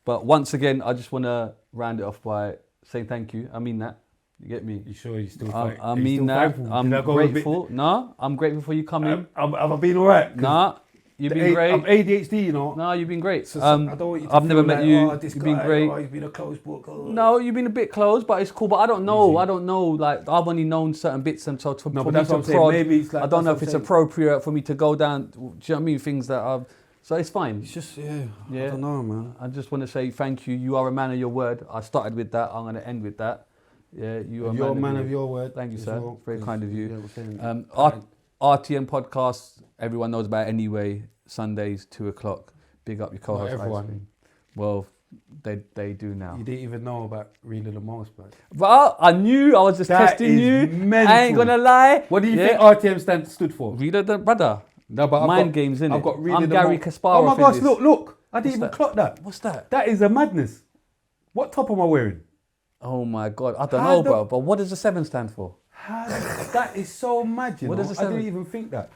But once again, I just want to round it off by saying thank you. I mean that. You get me? You sure you still I mean that. I'm grateful. No, I'm grateful for you coming. Have I been all right? Nah, you've been great. I'm ADHD, you know. No, you've been great. So I don't want you to I've never met you. This You've guy, been great. he's been a close book. No, you've been a bit close, but it's cool. But I don't know. Easy. I don't know. Like I've only known certain bits, and so for but me that's to what I'm saying. prod, Maybe it's like, I don't know if it's appropriate for me to go down. Do you know what I mean? Things that I've. So it's fine. It's just I don't know, man. I just want to say thank you. You are a man of your word. I started with that. I'm going to end with that. Yeah, you're a man of your word. Thank you, sir. Well, very kind of you. Yeah, RTM podcast. Everyone knows about it anyway. Sundays 2:00. Big up your co-host. Everyone. Well, they do now. You didn't even know about Really the Most, man. But I knew. I was just testing you. Mental. I ain't gonna lie. What do you think RTM stood for? Reader the brother. No, but Mind games, innit? I've got really I'm Gary Kasparov. Oh my gosh, look. I didn't even clock that. What's that? That is a madness. What top am I wearing? Oh my God. I don't know, bro. But what does the 7 stand for? That is so mad, you know. Does the 7? I didn't even think that.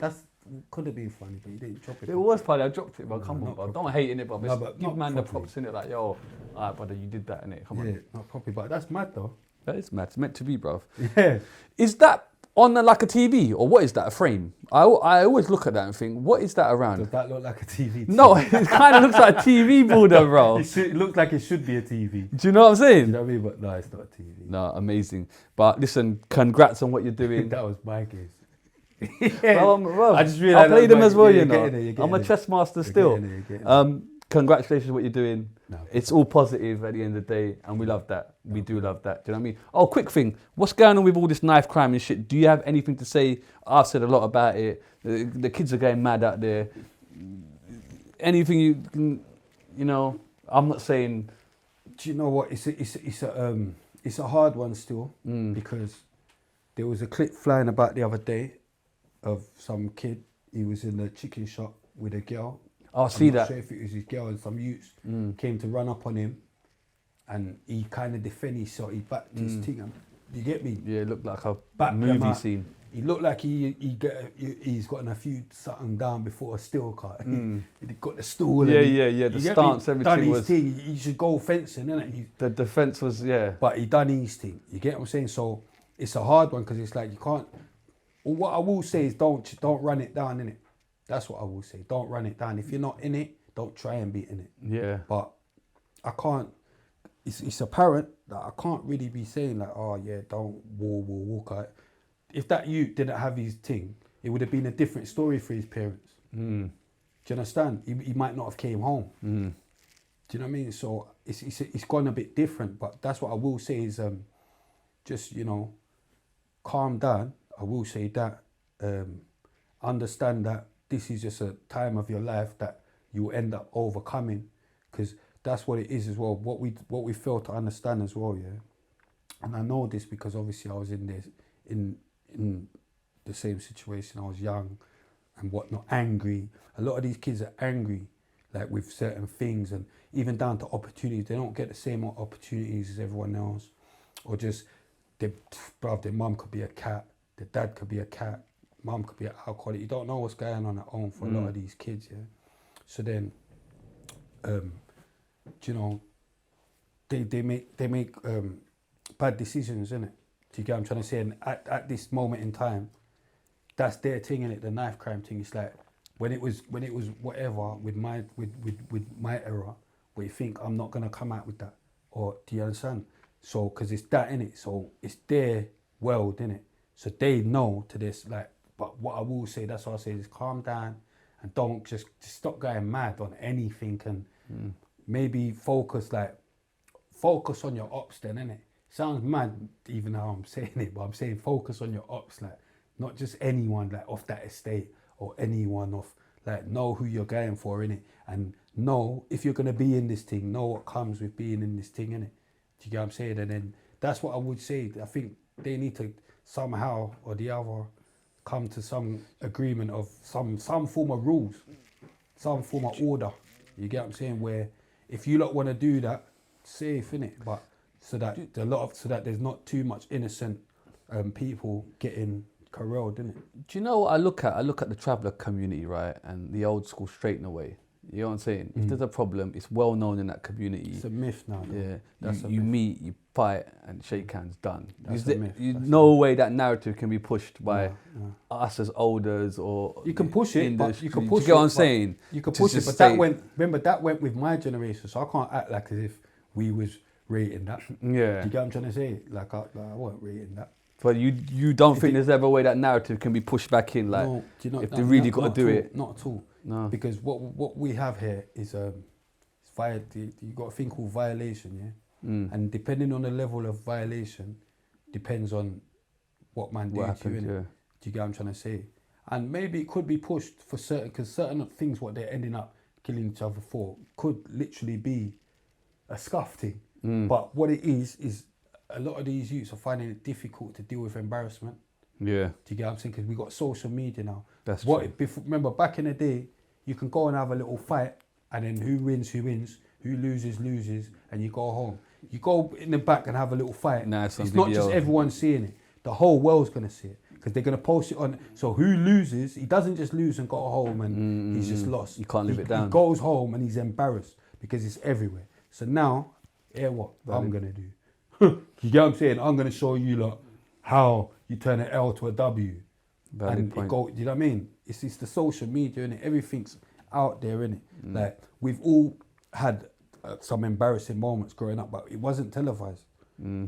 Could have been funny, but you didn't drop it. It was funny. I dropped it, but come on, bro. Don't hate in it, bro. No, but give man the properly. props in it. Like, yo, alright, brother, you did that, innit? Come on. Yeah, not properly, but that's mad though. That is mad. It's meant to be, bro. Yeah. Is that on like a TV, or what is that, a frame? I always look at that and think, what is that around? Does that look like a TV? No, it kind of looks like a TV border, bro. It looks like it should be a TV. Do you know what I'm saying? You know what I mean? But no, it's not a TV. No, amazing. But listen, congrats on what you're doing. That was my case. Well, I just realized I play them as well, you know. You're I'm a chess master still. Congratulations on what you're doing. No. It's all positive at the end of the day, and we love that. We do love that. Do you know what I mean? Oh, quick thing. What's going on with all this knife crime and shit? Do you have anything to say? I've said a lot about it. The kids are going mad out there. Anything you can, you know, I'm not saying... Do you know what? It's a hard one still because there was a clip flying about the other day of some kid. He was in the chicken shop with a girl. I'll see that. I'm not sure if it was his girl, and some youths came to run up on him, and he kind of defended, so he backed his thing. And, you get me? Yeah, it looked like a movie scene. He looked like he's gotten a few something down before a steel cut. He got the stool. Yeah. The stance, everything done was. His thing. He should go fencing, innit? The defense was, yeah. But he done his thing. You get what I'm saying? So it's a hard one because it's like you can't. What I will say is don't run it down, innit? That's what I will say. Don't run it down. If you're not in it, don't try and be in it. Yeah. But I can't. It's apparent that I can't really be saying like, oh yeah, don't walk out. If that youth didn't have his thing, it would have been a different story for his parents. Do you understand? He might not have came home. Do you know what I mean? So it's gone a bit different. But that's what I will say is just, you know, calm down. I will say that. Understand that this is just a time of your life that you will end up overcoming, because that's what it is as well. What we fail to understand as well, yeah. And I know this because obviously I was in the same situation. I was young and whatnot, angry. A lot of these kids are angry, like with certain things, and even down to opportunities. They don't get the same opportunities as everyone else, or just their mum could be a cat, their dad could be a cat. Mum could be an alcoholic. You don't know what's going on at home for a lot of these kids, yeah. So then, you know, they make bad decisions, innit? Do you get what I'm trying to say? And at this moment in time, that's their thing, innit? The knife crime thing. It's like when it was whatever with my era, where you think I'm not gonna come out with that, or do you understand? So because it's that, innit? So it's their world, innit? So they know to this, like. But what I will say, that's what I say, is calm down and don't just stop going mad on anything, and maybe focus on your ops then, innit? Sounds mad even how I'm saying it, but I'm saying focus on your ops, like not just anyone like off that estate or anyone off, like know who you're going for, innit? And know if you're gonna be in this thing, know what comes with being in this thing, innit? Do you get what I'm saying? And then that's what I would say. I think they need to somehow or the other come to some agreement of some form of rules, some form of order. You get what I'm saying? Where if you lot want to do that, safe, innit? But so that there's not too much innocent people getting corralled, innit? Do you know what I look at? I look at the traveller community, right, and the old school straight away. You know what I'm saying? If there's a problem, it's well known in that community. It's a myth now. Though. Yeah, That's you meet, you fight, and shake hands, done. That's a myth. That's No way that narrative can be pushed by No. us as elders or. You can push it, but you can push Do you get what I'm it, saying? You can push it, but that went. Remember, that went with my generation, so I can't act like as if we was rating that. Yeah. Do you get what I'm trying to say? Like I wasn't rating that. But you don't think there's ever a way that narrative can be pushed back in, like No, do you know, if they really got to do it? Not at all. No. Because what we have here is you got a thing called violation, yeah. And depending on the level of violation, depends on what man did to you. Innit? Yeah. Do you get what I'm trying to say? And maybe it could be pushed for certain, because certain things what they're ending up killing each other for could literally be a scuff thing. But what it is a lot of these youths are finding it difficult to deal with embarrassment. Yeah. Do you get what I'm saying? Because we got social media now. That's true. Remember, back in the day, you can go and have a little fight, and then who wins, who loses, and you go home. You go in the back and have a little fight. Nah, it's not just everyone seeing it. The whole world's going to see it. Because they're going to post it on. So who loses, he doesn't just lose and go home and he's just lost. You can't live it down. He goes home and he's embarrassed because it's everywhere. So now, what I'm going to do. You get what I'm saying? I'm going to show you lot how you turn an L to a W. Valid point. Do you know what I mean? It's the social media, innit? Everything's out there, innit? Like, we've all had some embarrassing moments growing up, but it wasn't televised.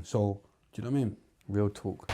So, do you know what I mean? Real talk.